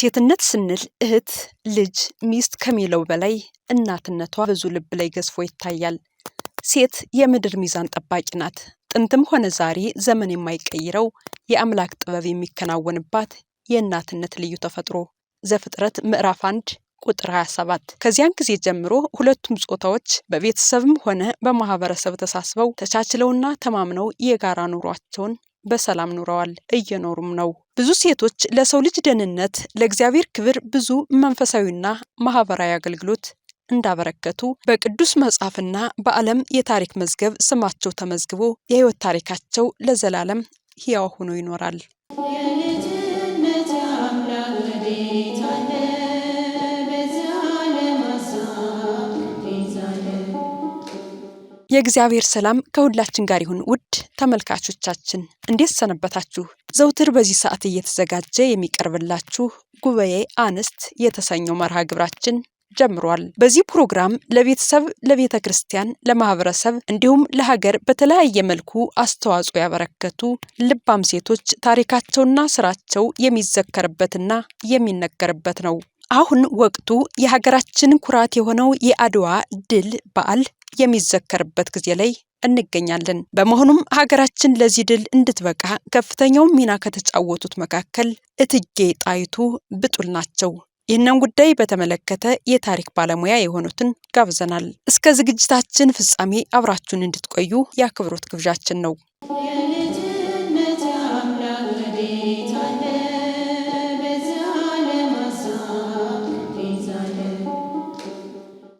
ሴትነት ስንል እህት፣ ልጅ፣ ሚስት ከሚለው በላይ እናትነቷ ብዙ ልብ ላይ ገዝፎ ይታያል። ሴት የምድር ሚዛን ጠባቂ ናት። ጥንትም ሆነ ዛሬ ዘመን የማይቀይረው የአምላክ ጥበብ የሚከናወንባት የእናትነት ልዩ ተፈጥሮ። ዘፍጥረት ምዕራፍ 1 ቁጥር 27። ከዚያን ጊዜ ጀምሮ ሁለቱም ጾታዎች በቤተሰብም ሆነ በማህበረሰብ ተሳስበው ተቻችለውና ተማምነው የጋራ ኑሯቸውን በሰላም ኑረዋል፣ እየኖሩም ነው። ብዙ ሴቶች ለሰው ልጅ ደህንነት፣ ለእግዚአብሔር ክብር ብዙ መንፈሳዊና ማህበራዊ አገልግሎት እንዳበረከቱ በቅዱስ መጽሐፍና በዓለም የታሪክ መዝገብ ስማቸው ተመዝግቦ የህይወት ታሪካቸው ለዘላለም ሕያው ሆኖ ይኖራል። የእግዚአብሔር ሰላም ከሁላችን ጋር ይሁን። ውድ ተመልካቾቻችን እንዴት ሰነበታችሁ? ዘውትር በዚህ ሰዓት እየተዘጋጀ የሚቀርብላችሁ ጉባኤ አንስት የተሰኘው መርሃ ግብራችን ጀምሯል። በዚህ ፕሮግራም ለቤተሰብ፣ ለቤተ ክርስቲያን፣ ለማህበረሰብ እንዲሁም ለሀገር በተለያየ መልኩ አስተዋጽኦ ያበረከቱ ልባም ሴቶች ታሪካቸውና ስራቸው የሚዘከርበትና የሚነገርበት ነው። አሁን ወቅቱ የሀገራችን ኩራት የሆነው የአድዋ ድል በዓል የሚዘከርበት ጊዜ ላይ እንገኛለን። በመሆኑም ሀገራችን ለዚህ ድል እንድትበቃ ከፍተኛው ሚና ከተጫወቱት መካከል እቴጌ ጣይቱ ብጡል ናቸው። ይህንን ጉዳይ በተመለከተ የታሪክ ባለሙያ የሆኑትን ጋብዘናል። እስከ ዝግጅታችን ፍጻሜ አብራችሁን እንድትቆዩ የአክብሮት ግብዣችን ነው።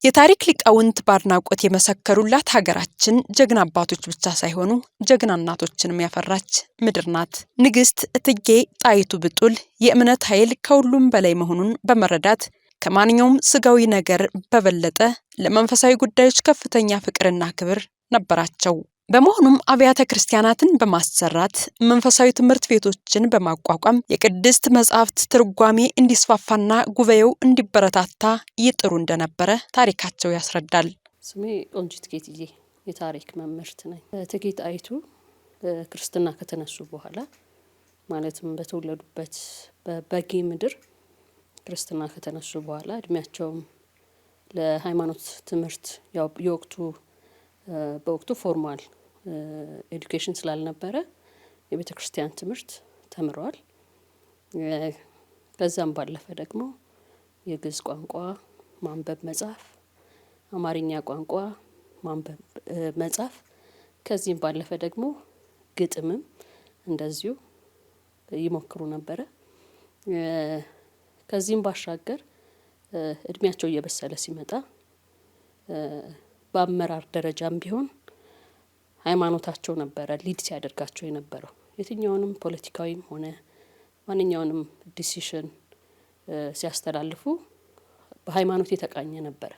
የታሪክ ሊቃውንት በአድናቆት የመሰከሩላት ሀገራችን ጀግና አባቶች ብቻ ሳይሆኑ ጀግና እናቶችንም ያፈራች ምድር ናት። ንግስት እቴጌ ጣይቱ ብጡል የእምነት ኃይል ከሁሉም በላይ መሆኑን በመረዳት ከማንኛውም ስጋዊ ነገር በበለጠ ለመንፈሳዊ ጉዳዮች ከፍተኛ ፍቅርና ክብር ነበራቸው። በመሆኑም አብያተ ክርስቲያናትን በማሰራት መንፈሳዊ ትምህርት ቤቶችን በማቋቋም የቅድስት መጻሕፍት ትርጓሜ እንዲስፋፋና ጉባኤው እንዲበረታታ ይጥሩ እንደነበረ ታሪካቸው ያስረዳል። ስሜ ቆንጂት ጌትዬ የታሪክ መምህርት ነኝ። እቴጌ ጣይቱ ክርስትና ከተነሱ በኋላ ማለትም በተወለዱበት በበጌ ምድር ክርስትና ከተነሱ በኋላ እድሜያቸውም ለሃይማኖት ትምህርት በወቅቱ ፎርማል ኤዱኬሽን ስላልነበረ የቤተ ክርስቲያን ትምህርት ተምረዋል። ከዛም ባለፈ ደግሞ የግዕዝ ቋንቋ ማንበብ መጻፍ፣ አማርኛ ቋንቋ ማንበብ መጻፍ፣ ከዚህም ባለፈ ደግሞ ግጥምም እንደዚሁ ይሞክሩ ነበረ። ከዚህም ባሻገር እድሜያቸው እየበሰለ ሲመጣ በአመራር ደረጃም ቢሆን ሃይማኖታቸው ነበረ ሊድ ሲያደርጋቸው የነበረው። የትኛውንም ፖለቲካዊም ሆነ ማንኛውንም ዲሲሽን ሲያስተላልፉ በሃይማኖት የተቃኘ ነበረ።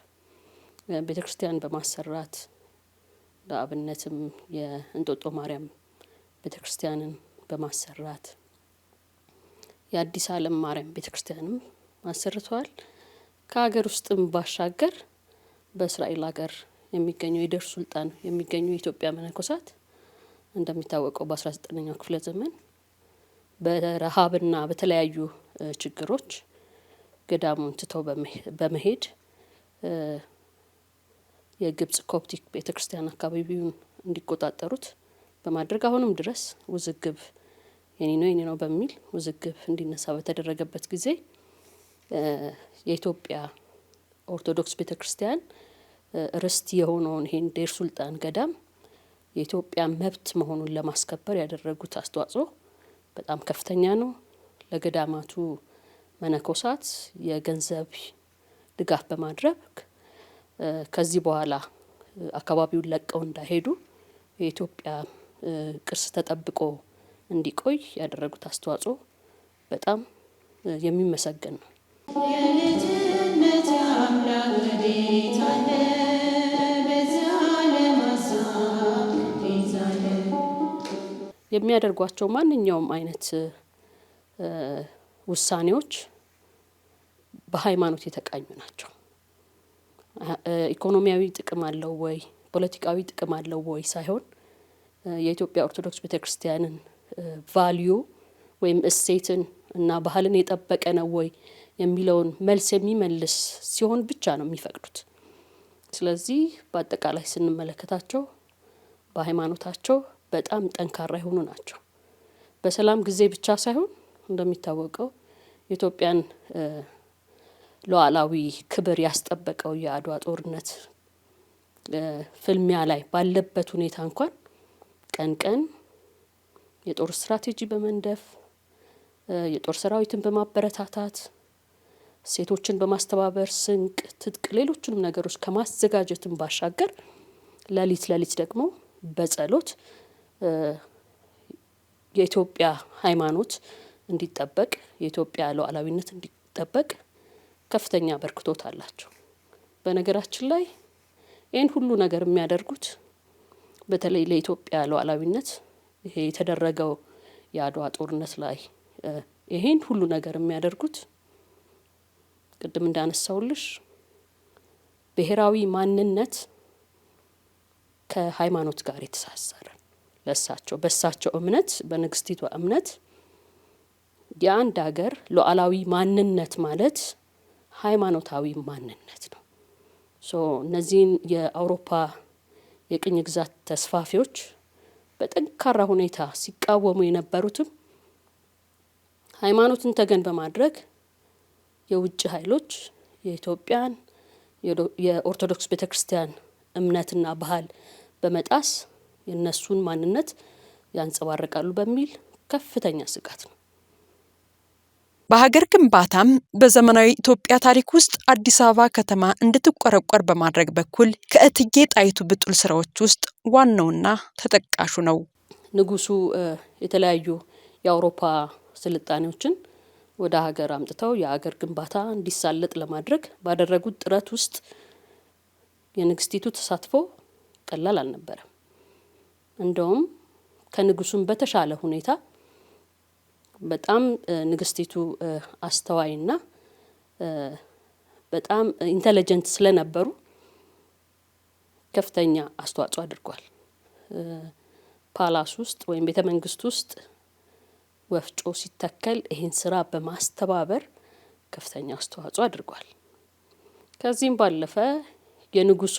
ቤተክርስቲያን በማሰራት ለአብነትም የእንጦጦ ማርያም ቤተክርስቲያንን በማሰራት የአዲስ ዓለም ማርያም ቤተክርስቲያንም አሰርተዋል። ከሀገር ውስጥም ባሻገር በእስራኤል ሀገር የሚገኙ የደር ሱልጣን የሚገኙ የኢትዮጵያ መነኮሳት እንደሚታወቀው በ19ኛው ክፍለ ዘመን በረሃብና በተለያዩ ችግሮች ገዳሙን ትተው በመሄድ የግብጽ ኮፕቲክ ቤተክርስቲያን አካባቢውን እንዲቆጣጠሩት በማድረግ አሁንም ድረስ ውዝግብ የኔ ነው በሚል ውዝግብ እንዲነሳ በተደረገበት ጊዜ የኢትዮጵያ ኦርቶዶክስ ቤተክርስቲያን ርስት የሆነውን ይሄን ዴር ሱልጣን ገዳም የኢትዮጵያ መብት መሆኑን ለማስከበር ያደረጉት አስተዋጽኦ በጣም ከፍተኛ ነው። ለገዳማቱ መነኮሳት የገንዘብ ድጋፍ በማድረግ ከዚህ በኋላ አካባቢውን ለቀው እንዳይሄዱ የኢትዮጵያ ቅርስ ተጠብቆ እንዲቆይ ያደረጉት አስተዋጽኦ በጣም የሚመሰገን ነው። የሚያደርጓቸው ማንኛውም አይነት ውሳኔዎች በሃይማኖት የተቃኙ ናቸው። ኢኮኖሚያዊ ጥቅም አለው ወይ፣ ፖለቲካዊ ጥቅም አለው ወይ ሳይሆን የኢትዮጵያ ኦርቶዶክስ ቤተክርስቲያንን ቫልዩ ወይም እሴትን እና ባህልን የጠበቀ ነው ወይ የሚለውን መልስ የሚመልስ ሲሆን ብቻ ነው የሚፈቅዱት። ስለዚህ በአጠቃላይ ስንመለከታቸው በሃይማኖታቸው በጣም ጠንካራ የሆኑ ናቸው። በሰላም ጊዜ ብቻ ሳይሆን እንደሚታወቀው የኢትዮጵያን ሉዓላዊ ክብር ያስጠበቀው የአድዋ ጦርነት ፍልሚያ ላይ ባለበት ሁኔታ እንኳን ቀን ቀን የጦር ስትራቴጂ በመንደፍ የጦር ሰራዊትን በማበረታታት ሴቶችን በማስተባበር ስንቅ፣ ትጥቅ፣ ሌሎችንም ነገሮች ከማዘጋጀትን ባሻገር ሌሊት ደግሞ በጸሎት የኢትዮጵያ ሃይማኖት እንዲጠበቅ የኢትዮጵያ ሉዓላዊነት እንዲጠበቅ ከፍተኛ አበርክቶት አላቸው። በነገራችን ላይ ይህን ሁሉ ነገር የሚያደርጉት በተለይ ለኢትዮጵያ ሉዓላዊነት ይሄ የተደረገው የአድዋ ጦርነት ላይ ይሄን ሁሉ ነገር የሚያደርጉት ቅድም እንዳነሳውልሽ ብሔራዊ ማንነት ከሃይማኖት ጋር የተሳሰረ ለሳቸው በሳቸው እምነት በንግስቲቷ እምነት የአንድ ሀገር ሉዓላዊ ማንነት ማለት ሃይማኖታዊ ማንነት ነው። እነዚህን የአውሮፓ የቅኝ ግዛት ተስፋፊዎች በጠንካራ ሁኔታ ሲቃወሙ የነበሩትም ሃይማኖትን ተገን በማድረግ የውጭ ኃይሎች የኢትዮጵያን የኦርቶዶክስ ቤተክርስቲያን እምነትና ባህል በመጣስ የነሱን ማንነት ያንጸባርቃሉ በሚል ከፍተኛ ስጋት ነው። በሀገር ግንባታም በዘመናዊ ኢትዮጵያ ታሪክ ውስጥ አዲስ አበባ ከተማ እንድትቆረቆር በማድረግ በኩል ከእቴጌ ጣይቱ ብጡል ስራዎች ውስጥ ዋናውና ተጠቃሹ ነው። ንጉሱ የተለያዩ የአውሮፓ ስልጣኔዎችን ወደ ሀገር አምጥተው የሀገር ግንባታ እንዲሳለጥ ለማድረግ ባደረጉት ጥረት ውስጥ የንግስቲቱ ተሳትፎ ቀላል አልነበረም። እንደውም ከንጉሱም በተሻለ ሁኔታ በጣም ንግስቲቱ አስተዋይና በጣም ኢንተለጀንት ስለነበሩ ከፍተኛ አስተዋጽኦ አድርጓል። ፓላስ ውስጥ ወይም ቤተ መንግስት ውስጥ ወፍጮ ሲተከል ይህን ስራ በማስተባበር ከፍተኛ አስተዋጽኦ አድርጓል። ከዚህም ባለፈ የንጉሱ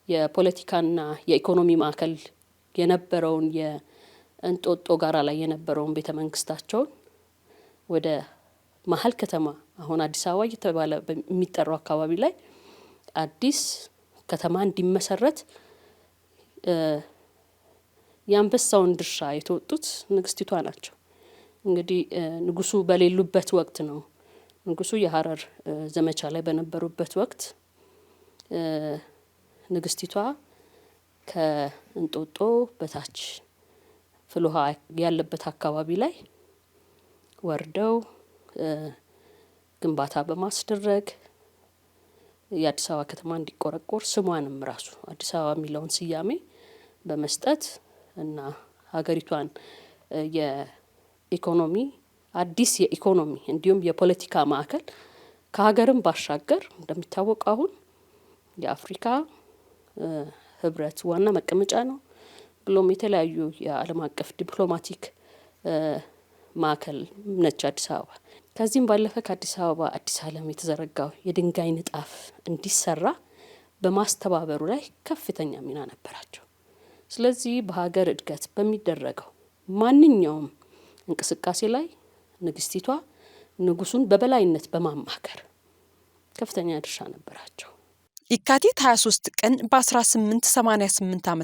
የፖለቲካና የኢኮኖሚ ማዕከል የነበረውን የእንጦጦ ጋራ ላይ የነበረውን ቤተ መንግስታቸውን ወደ መሀል ከተማ አሁን አዲስ አበባ እየተባለ የሚጠራው አካባቢ ላይ አዲስ ከተማ እንዲመሰረት የአንበሳውን ድርሻ የተወጡት ንግስቲቷ ናቸው። እንግዲህ ንጉሱ በሌሉበት ወቅት ነው። ንጉሱ የሀረር ዘመቻ ላይ በነበሩበት ወቅት ንግስቲቷ ከእንጦጦ በታች ፍልውሃ ያለበት አካባቢ ላይ ወርደው ግንባታ በማስደረግ የአዲስ አበባ ከተማ እንዲቆረቆር ስሟንም ራሱ አዲስ አበባ የሚለውን ስያሜ በመስጠት እና ሀገሪቷን የኢኮኖሚ አዲስ የኢኮኖሚ እንዲሁም የፖለቲካ ማዕከል ከሀገርም ባሻገር እንደሚታወቀው አሁን የአፍሪካ ህብረት ዋና መቀመጫ ነው። ብሎም የተለያዩ የዓለም አቀፍ ዲፕሎማቲክ ማዕከል ነች አዲስ አበባ። ከዚህም ባለፈ ከአዲስ አበባ አዲስ ዓለም የተዘረጋው የድንጋይ ንጣፍ እንዲሰራ በማስተባበሩ ላይ ከፍተኛ ሚና ነበራቸው። ስለዚህ በሀገር እድገት በሚደረገው ማንኛውም እንቅስቃሴ ላይ ንግስቲቷ ንጉሱን በበላይነት በማማከር ከፍተኛ ድርሻ ነበራቸው። የካቲት 23 ቀን በ1888 ዓ.ም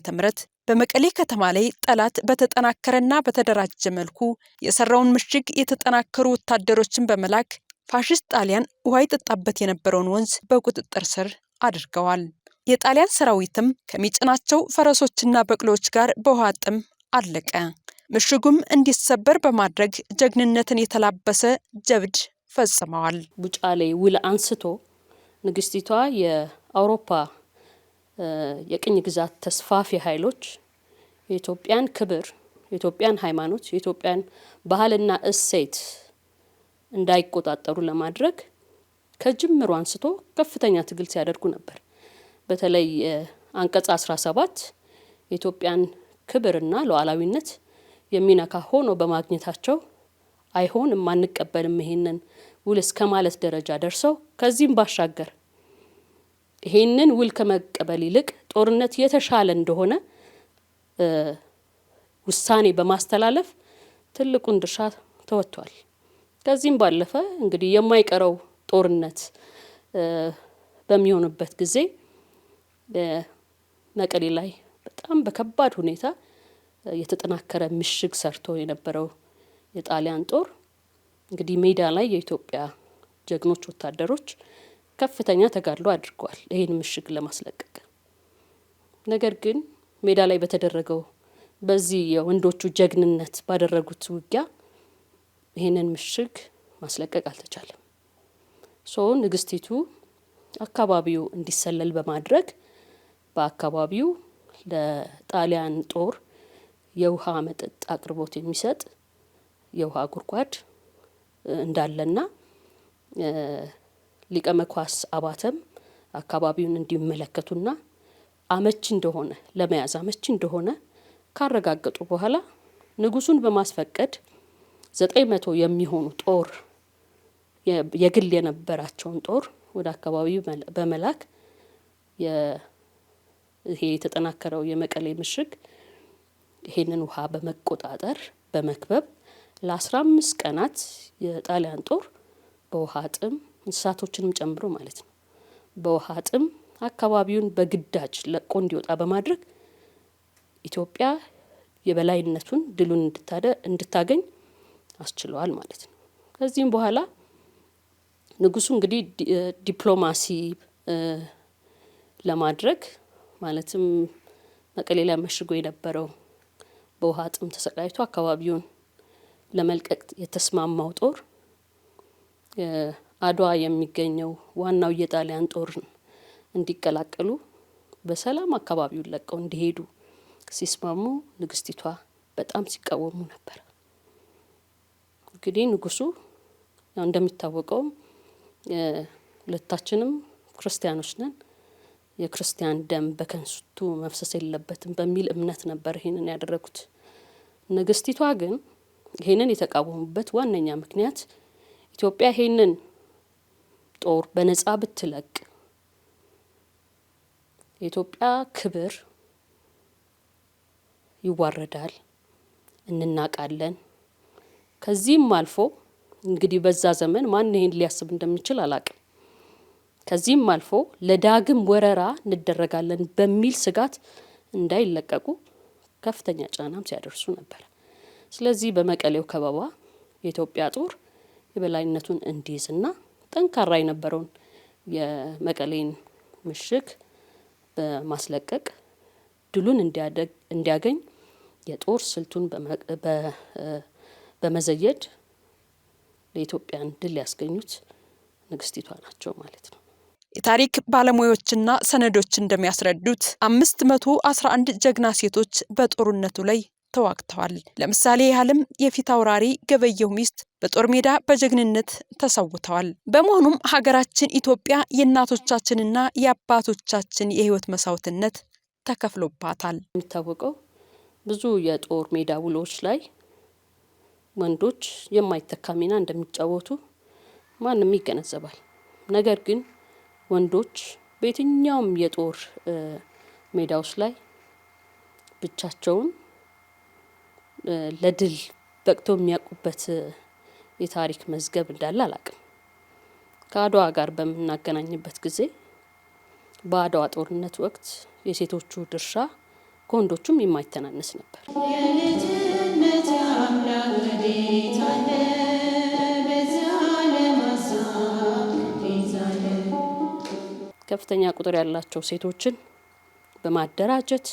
በመቀሌ ከተማ ላይ ጠላት በተጠናከረና በተደራጀ መልኩ የሰራውን ምሽግ የተጠናከሩ ወታደሮችን በመላክ ፋሽስት ጣሊያን ውሃ ይጠጣበት የነበረውን ወንዝ በቁጥጥር ስር አድርገዋል። የጣሊያን ሰራዊትም ከሚጭናቸው ፈረሶችና በቅሎች ጋር በውሃ ጥም አለቀ። ምሽጉም እንዲሰበር በማድረግ ጀግንነትን የተላበሰ ጀብድ ፈጽመዋል። ቡጫሌ ውል አንስቶ ንግስቲቷ የአውሮፓ የቅኝ ግዛት ተስፋፊ ኃይሎች የኢትዮጵያን ክብር፣ የኢትዮጵያን ሃይማኖት፣ የኢትዮጵያን ባህልና እሴት እንዳይቆጣጠሩ ለማድረግ ከጅምሩ አንስቶ ከፍተኛ ትግል ሲያደርጉ ነበር። በተለይ አንቀጽ 17 የኢትዮጵያን ክብርና ሉዓላዊነት የሚነካ ሆኖ በማግኘታቸው አይሆንም አንቀበልም ይሄንን ውል እስከ ማለት ደረጃ ደርሰው ከዚህም ባሻገር ይሄንን ውል ከመቀበል ይልቅ ጦርነት የተሻለ እንደሆነ ውሳኔ በማስተላለፍ ትልቁን ድርሻ ተወጥቷል። ከዚህም ባለፈ እንግዲህ የማይቀረው ጦርነት በሚሆንበት ጊዜ መቀሌ ላይ በጣም በከባድ ሁኔታ የተጠናከረ ምሽግ ሰርቶ የነበረው የጣሊያን ጦር እንግዲህ ሜዳ ላይ የኢትዮጵያ ጀግኖች ወታደሮች ከፍተኛ ተጋድሎ አድርገዋል ይሄን ምሽግ ለማስለቀቅ። ነገር ግን ሜዳ ላይ በተደረገው በዚህ የወንዶቹ ጀግንነት ባደረጉት ውጊያ ይሄንን ምሽግ ማስለቀቅ አልተቻለም። ንግስቲቱ አካባቢው እንዲሰለል በማድረግ በአካባቢው ለጣሊያን ጦር የውሃ መጠጥ አቅርቦት የሚሰጥ የውሃ ጉድጓድ እንዳለና ሊቀ መኳስ አባተም አካባቢውን እንዲመለከቱና አመቺ እንደሆነ ለመያዝ አመቺ እንደሆነ ካረጋገጡ በኋላ ንጉሱን በማስፈቀድ 900 የሚሆኑ ጦር የግል የነበራቸውን ጦር ወደ አካባቢው በመላክ ይሄ የተጠናከረው የመቀሌ ምሽግ ይሄንን ውሃ በመቆጣጠር በመክበብ ለ15 ቀናት የጣሊያን ጦር በውሃ ጥም እንስሳቶችንም ጨምሮ ማለት ነው በውሃ ጥም አካባቢውን በግዳጅ ለቆ እንዲወጣ በማድረግ ኢትዮጵያ የበላይነቱን ድሉን እንድታገኝ አስችሏል ማለት ነው። ከዚህም በኋላ ንጉሱ እንግዲህ ዲፕሎማሲ ለማድረግ ማለትም መቀሌ ላይ መሽጎ የነበረው በውሃ ጥም ተሰቃይቶ አካባቢውን ለመልቀቅ የተስማማው ጦር አድዋ የሚገኘው ዋናው የጣሊያን ጦር እንዲቀላቀሉ በሰላም አካባቢውን ለቀው እንዲሄዱ ሲስማሙ ንግስቲቷ በጣም ሲቃወሙ ነበር። እንግዲህ ንጉሱ ያው እንደሚታወቀው ሁለታችንም ክርስቲያኖች ነን፣ የክርስቲያን ደም በከንቱ መፍሰስ የለበትም በሚል እምነት ነበር ይሄንን ያደረጉት። ንግስቲቷ ግን ይሄንን የተቃወሙበት ዋነኛ ምክንያት ኢትዮጵያ ይሄንን ጦር በነጻ ብትለቅ የኢትዮጵያ ክብር ይዋረዳል፣ እንናቃለን። ከዚህም አልፎ እንግዲህ በዛ ዘመን ማን ይሄን ሊያስብ እንደሚችል አላቅም። ከዚህም አልፎ ለዳግም ወረራ እንደረጋለን በሚል ስጋት እንዳይለቀቁ ከፍተኛ ጫናም ሲያደርሱ ነበር። ስለዚህ በመቀሌው ከበባ የኢትዮጵያ ጦር የበላይነቱን እንዲይዝና ጠንካራ የነበረውን የመቀሌን ምሽግ በማስለቀቅ ድሉን እንዲያገኝ የጦር ስልቱን በመዘየድ ለኢትዮጵያን ድል ያስገኙት ንግስቲቷ ናቸው ማለት ነው። የታሪክ ባለሙያዎችና ሰነዶች እንደሚያስረዱት 511 ጀግና ሴቶች በጦርነቱ ላይ ተዋግተዋል። ለምሳሌ ያህልም የፊት አውራሪ ገበየሁ ሚስት በጦር ሜዳ በጀግንነት ተሰውተዋል። በመሆኑም ሀገራችን ኢትዮጵያ የእናቶቻችንና የአባቶቻችን የህይወት መስዋዕትነት ተከፍሎባታል። የሚታወቀው ብዙ የጦር ሜዳ ውሎች ላይ ወንዶች የማይተካ ሚና እንደሚጫወቱ ማንም ይገነዘባል። ነገር ግን ወንዶች በየትኛውም የጦር ሜዳዎች ላይ ብቻቸውን ለድል በቅተው የሚያውቁበት የታሪክ መዝገብ እንዳለ አላቅም። ከአድዋ ጋር በምናገናኝበት ጊዜ በአድዋ ጦርነት ወቅት የሴቶቹ ድርሻ ከወንዶቹም የማይተናነስ ነበር። ከፍተኛ ቁጥር ያላቸው ሴቶችን በማደራጀት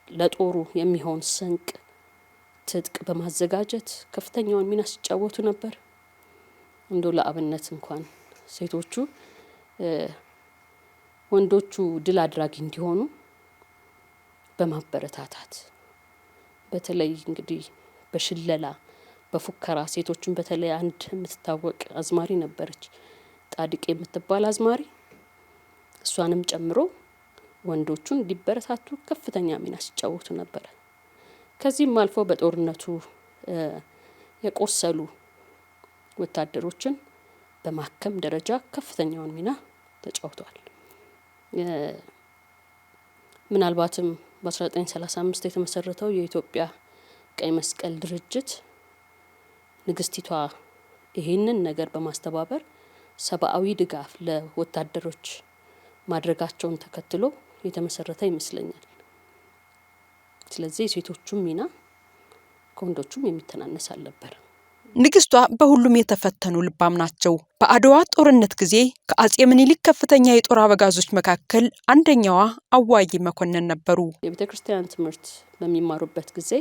ለጦሩ የሚሆን ስንቅ ትጥቅ በማዘጋጀት ከፍተኛውን ሚና ሲጫወቱ ነበር። እንደው ለአብነት እንኳን ሴቶቹ ወንዶቹ ድል አድራጊ እንዲሆኑ በማበረታታት በተለይ እንግዲህ በሽለላ በፉከራ ሴቶችን በተለይ አንድ የምትታወቅ አዝማሪ ነበረች፣ ጣድቅ የምትባል አዝማሪ። እሷንም ጨምሮ ወንዶቹን እንዲበረታቱ ከፍተኛ ሚና ሲጫወቱ ነበር። ከዚህም አልፎ በጦርነቱ የቆሰሉ ወታደሮችን በማከም ደረጃ ከፍተኛውን ሚና ተጫውተዋል። ምናልባትም በ1935 የተመሰረተው የኢትዮጵያ ቀይ መስቀል ድርጅት ንግስቲቷ ይህንን ነገር በማስተባበር ሰብአዊ ድጋፍ ለወታደሮች ማድረጋቸውን ተከትሎ የተመሰረተ ይመስለኛል። ስለዚህ የሴቶቹም ሚና ከወንዶቹም የሚተናነስ አልነበረም። ንግስቷ በሁሉም የተፈተኑ ልባም ናቸው። በአድዋ ጦርነት ጊዜ ከአጼ ምኒልክ ከፍተኛ የጦር አበጋዞች መካከል አንደኛዋ አዋይ መኮንን ነበሩ። የቤተክርስቲያን ትምህርት በሚማሩበት ጊዜ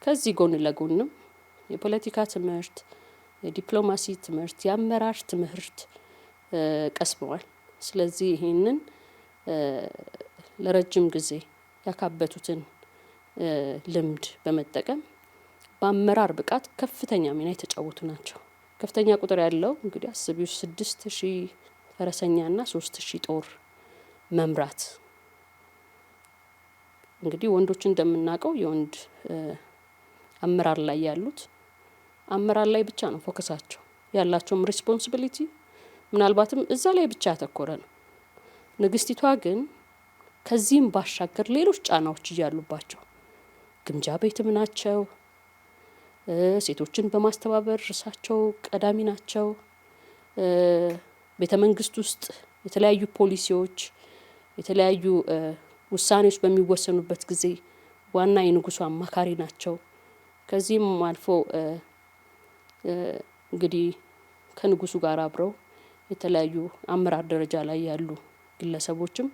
ከዚህ ጎን ለጎንም የፖለቲካ ትምህርት፣ የዲፕሎማሲ ትምህርት፣ የአመራር ትምህርት ቀስመዋል። ስለዚህ ይህንን ለረጅም ጊዜ ያካበቱትን ልምድ በመጠቀም በአመራር ብቃት ከፍተኛ ሚና የተጫወቱ ናቸው። ከፍተኛ ቁጥር ያለው እንግዲህ አስቢው 6000 ፈረሰኛና 3000 ጦር መምራት። እንግዲህ ወንዶች እንደምናውቀው የወንድ አመራር ላይ ያሉት አመራር ላይ ብቻ ነው ፎከሳቸው፣ ያላቸውም ሪስፖንሲቢሊቲ ምናልባትም እዛ ላይ ብቻ ያተኮረ ነው። ንግስቲቷ ግን ከዚህም ባሻገር ሌሎች ጫናዎች እያሉባቸው ግምጃ ቤትም ናቸው። ሴቶችን በማስተባበር እርሳቸው ቀዳሚ ናቸው። ቤተ መንግስት ውስጥ የተለያዩ ፖሊሲዎች፣ የተለያዩ ውሳኔዎች በሚወሰኑበት ጊዜ ዋና የንጉሱ አማካሪ ናቸው። ከዚህም አልፎ እንግዲህ ከንጉሱ ጋር አብረው የተለያዩ አመራር ደረጃ ላይ ያሉ ግለሰቦችም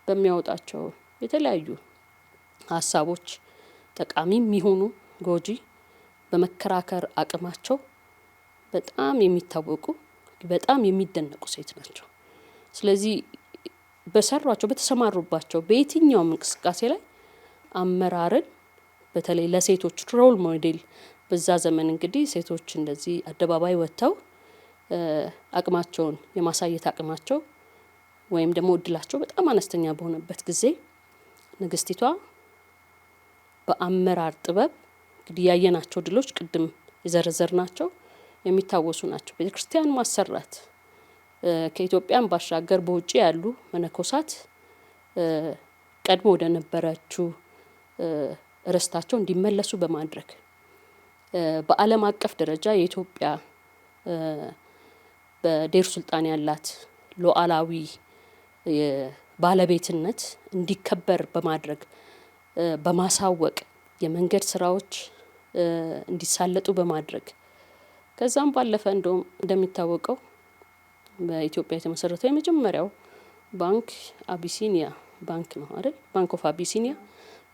በሚያወጣቸው የተለያዩ ሀሳቦች ጠቃሚም ይሁኑ ጎጂ በመከራከር አቅማቸው በጣም የሚታወቁ በጣም የሚደነቁ ሴት ናቸው። ስለዚህ በሰሯቸው በተሰማሩባቸው በየትኛውም እንቅስቃሴ ላይ አመራርን በተለይ ለሴቶች ሮል ሞዴል በዛ ዘመን እንግዲህ ሴቶች እንደዚህ አደባባይ ወጥተው አቅማቸውን የማሳየት አቅማቸው ወይም ደግሞ እድላቸው በጣም አነስተኛ በሆነበት ጊዜ ንግስቲቷ በአመራር ጥበብ እንግዲህ ያየናቸው ድሎች ቅድም የዘረዘርናቸው የሚታወሱ ናቸው። ቤተክርስቲያን ማሰራት ከኢትዮጵያም ባሻገር በውጪ ያሉ መነኮሳት ቀድሞ ወደ ነበረችው ርስታቸው እንዲመለሱ በማድረግ በዓለም አቀፍ ደረጃ የኢትዮጵያ በዴር ሱልጣን ያላት ሉዓላዊ ባለቤትነት እንዲከበር በማድረግ በማሳወቅ የመንገድ ስራዎች እንዲሳለጡ በማድረግ ከዛም ባለፈ እንደሚታወቀው በኢትዮጵያ የተመሰረተው የመጀመሪያው ባንክ አቢሲኒያ ባንክ ነው አይደል? ባንክ ኦፍ አቢሲኒያ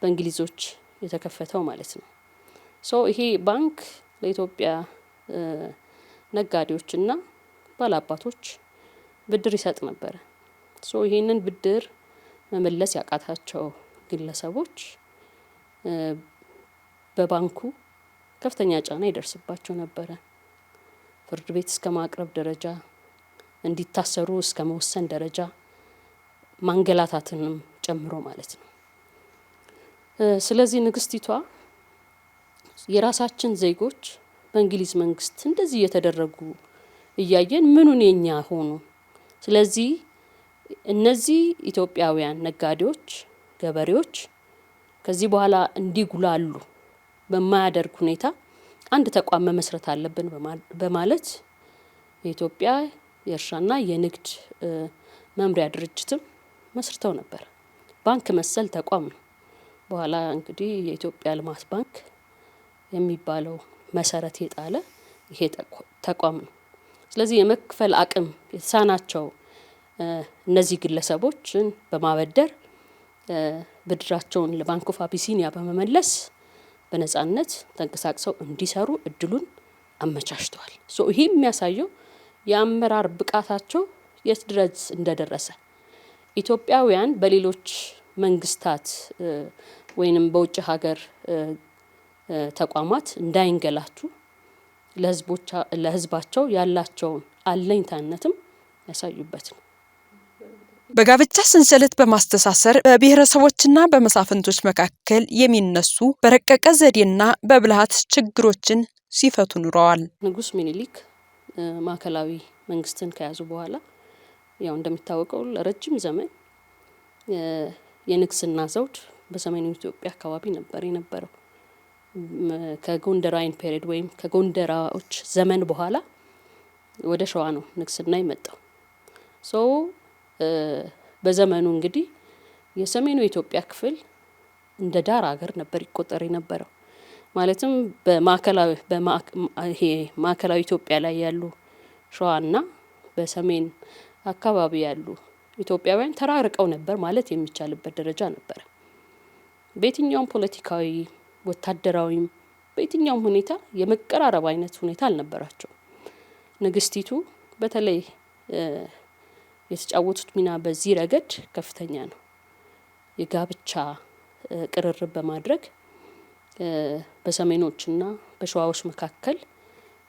በእንግሊዞች የተከፈተው ማለት ነው። ይሄ ባንክ ለኢትዮጵያ ነጋዴዎችና ባለአባቶች ብድር ይሰጥ ነበር። ይሄንን ብድር መመለስ ያቃታቸው ግለሰቦች በባንኩ ከፍተኛ ጫና ይደርስባቸው ነበረ። ፍርድ ቤት እስከ ማቅረብ ደረጃ እንዲታሰሩ እስከ መወሰን ደረጃ ማንገላታትንም ጨምሮ ማለት ነው። ስለዚህ ንግስቲቷ የራሳችን ዜጎች በእንግሊዝ መንግስት እንደዚህ እየተደረጉ እያየን ምኑን የኛ ሆኑ? ስለዚህ እነዚህ ኢትዮጵያውያን ነጋዴዎች፣ ገበሬዎች ከዚህ በኋላ እንዲጉላሉ በማያደርግ ሁኔታ አንድ ተቋም መመስረት አለብን በማለት የኢትዮጵያ የእርሻና የንግድ መምሪያ ድርጅትም መስርተው ነበር። ባንክ መሰል ተቋም ነው። በኋላ እንግዲህ የኢትዮጵያ ልማት ባንክ የሚባለው መሰረት የጣለ ይሄ ተቋም ነው። ስለዚህ የመክፈል አቅም የተሳናቸው እነዚህ ግለሰቦችን በማበደር ብድራቸውን ለባንክ ኦፍ አቢሲኒያ በመመለስ በነጻነት ተንቀሳቅሰው እንዲሰሩ እድሉን አመቻችተዋል። ይሄ የሚያሳየው የአመራር ብቃታቸው የት ድረስ እንደደረሰ ኢትዮጵያውያን በሌሎች መንግስታት ወይንም በውጭ ሀገር ተቋማት እንዳይንገላቱ ለህዝባቸው ያላቸውን አለኝታነትም ያሳዩበት ነው። በጋብቻ ሰንሰለት በማስተሳሰር በብሔረሰቦችና በመሳፍንቶች መካከል የሚነሱ በረቀቀ ዘዴና በብልሃት ችግሮችን ሲፈቱ ኑረዋል። ንጉስ ሚኒሊክ ማዕከላዊ መንግስትን ከያዙ በኋላ ያው እንደሚታወቀው ለረጅም ዘመን የንግስና ዘውድ በሰሜኑ ኢትዮጵያ አካባቢ ነበር የነበረው። ከጎንደራይን ፔሪድ ወይም ከጎንደራዎች ዘመን በኋላ ወደ ሸዋ ነው ንግስና የመጣው። በዘመኑ እንግዲህ የሰሜኑ ኢትዮጵያ ክፍል እንደ ዳር ሀገር ነበር ይቆጠር የነበረው። ማለትም ማዕከላዊ ኢትዮጵያ ላይ ያሉ ሸዋና በሰሜን አካባቢ ያሉ ኢትዮጵያውያን ተራርቀው ነበር ማለት የሚቻልበት ደረጃ ነበር። በየትኛውም ፖለቲካዊ፣ ወታደራዊም በየትኛውም ሁኔታ የመቀራረብ አይነት ሁኔታ አልነበራቸው። ንግስቲቱ በተለይ የተጫወቱት ሚና በዚህ ረገድ ከፍተኛ ነው። የጋብቻ ቅርርብ በማድረግ በሰሜኖችና በሸዋዎች መካከል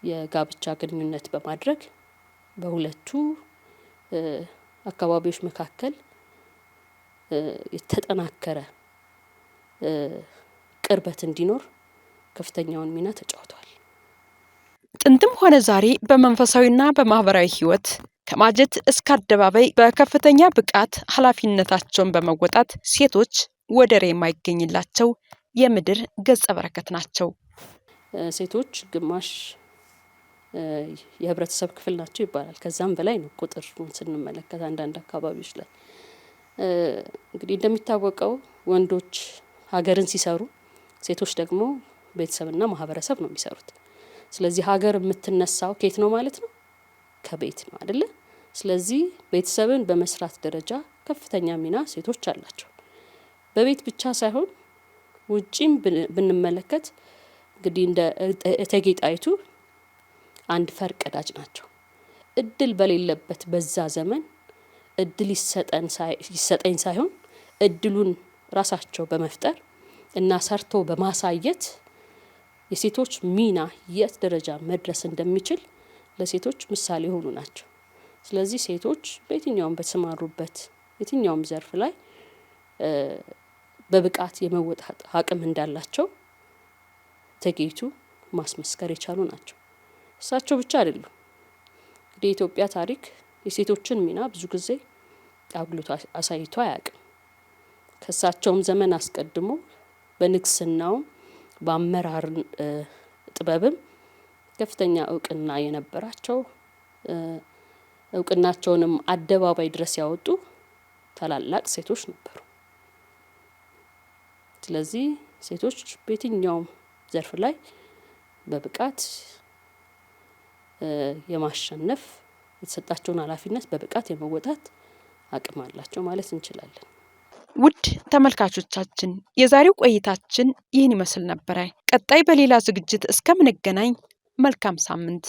የጋብቻ ግንኙነት በማድረግ በሁለቱ አካባቢዎች መካከል የተጠናከረ ቅርበት እንዲኖር ከፍተኛውን ሚና ተጫውተዋል። ጥንትም ሆነ ዛሬ በመንፈሳዊና በማህበራዊ ህይወት ከማጀት እስከ አደባባይ በከፍተኛ ብቃት ኃላፊነታቸውን በመወጣት ሴቶች ወደር የማይገኝላቸው የምድር ገጸ በረከት ናቸው። ሴቶች ግማሽ የህብረተሰብ ክፍል ናቸው ይባላል። ከዛም በላይ ነው ቁጥር ስንመለከት አንዳንድ አካባቢዎች ላይ። እንግዲህ እንደሚታወቀው ወንዶች ሀገርን ሲሰሩ፣ ሴቶች ደግሞ ቤተሰብና ማህበረሰብ ነው የሚሰሩት። ስለዚህ ሀገር የምትነሳው ከየት ነው ማለት ነው? ከቤት ነው አይደለ? ስለዚህ ቤተሰብን በመስራት ደረጃ ከፍተኛ ሚና ሴቶች አላቸው። በቤት ብቻ ሳይሆን ውጪም ብንመለከት እንግዲህ እንደ እቴጌ ጣይቱ አንድ ፈር ቀዳጅ ናቸው። እድል በሌለበት በዛ ዘመን እድል ይሰጠኝ ሳይሆን እድሉን ራሳቸው በመፍጠር እና ሰርቶ በማሳየት የሴቶች ሚና የት ደረጃ መድረስ እንደሚችል ለሴቶች ምሳሌ የሆኑ ናቸው። ስለዚህ ሴቶች በየትኛውም በተሰማሩበት የትኛውም ዘርፍ ላይ በብቃት የመወጣት አቅም እንዳላቸው እቴጌይቱ ማስመስከር የቻሉ ናቸው። እሳቸው ብቻ አይደሉም። እንግዲህ የኢትዮጵያ ታሪክ የሴቶችን ሚና ብዙ ጊዜ አጉልቶ አሳይቶ አያውቅም። ከእሳቸውም ዘመን አስቀድሞ በንግስናውም በአመራር ጥበብም ከፍተኛ እውቅና የነበራቸው እውቅናቸውንም አደባባይ ድረስ ያወጡ ታላላቅ ሴቶች ነበሩ። ስለዚህ ሴቶች በየትኛውም ዘርፍ ላይ በብቃት የማሸነፍ የተሰጣቸውን ኃላፊነት በብቃት የመወጣት አቅም አላቸው ማለት እንችላለን። ውድ ተመልካቾቻችን የዛሬው ቆይታችን ይህን ይመስል ነበረ። ቀጣይ በሌላ ዝግጅት እስከምንገናኝ መልካም ሳምንት።